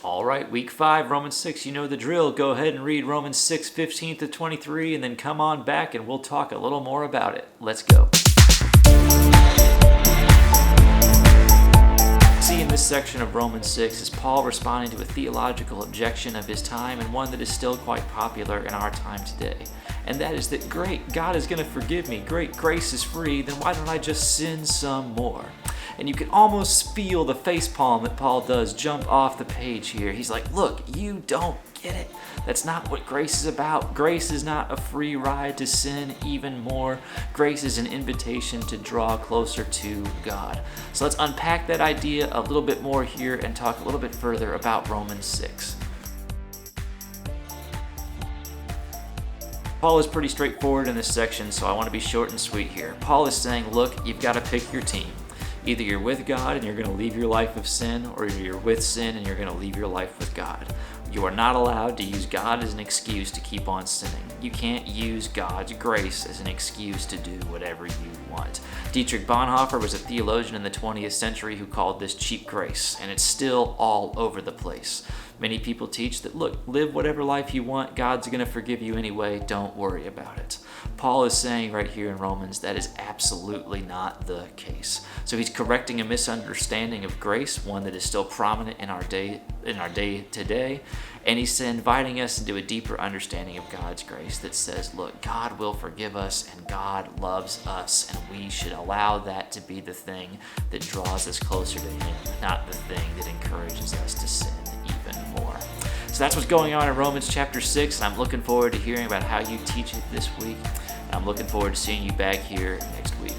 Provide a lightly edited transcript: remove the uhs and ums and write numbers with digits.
All right, week 5, Romans 6, you know the drill. Go ahead and read Romans 6, 15 to 23, and then come on back and we'll talk a little more about it. Let's go. See, in this section of Romans 6 is Paul responding to a theological objection of his time, and one that is still quite popular in our time today. And that is that, great, God is going to forgive me. Great, grace is free. Then why don't I just sin some more? And you can almost feel the facepalm that Paul does jump off the page here. He's like, look, you don't get it. That's not what grace is about. Grace is not a free ride to sin even more. Grace is an invitation to draw closer to God. So let's unpack that idea a little bit more here and talk a little bit further about Romans 6. Paul is pretty straightforward in this section, so I want to be short and sweet here. Paul is saying, look, you've got to pick your team. Either you're with God and you're going to leave your life of sin, or you're with sin and you're going to leave your life with God. You are not allowed to use God as an excuse to keep on sinning. You can't use God's grace as an excuse to do whatever you want. Dietrich Bonhoeffer was a theologian in the 20th century who called this cheap grace, and it's still all over the place. Many people teach that, look, live whatever life you want, God's going to forgive you anyway, don't worry about it. Paul is saying right here in Romans that is absolutely not the case. So he's correcting a misunderstanding of grace, one that is still prominent in our day today, and he's inviting us into a deeper understanding of God's grace that says, look, God will forgive us and God loves us, and we should allow that to be the thing that draws us closer to Him, not the thing that encourages us to sin even more. So that's what's going on in Romans chapter 6, and I'm looking forward to hearing about how you teach it this week. And I'm looking forward to seeing you back here next week.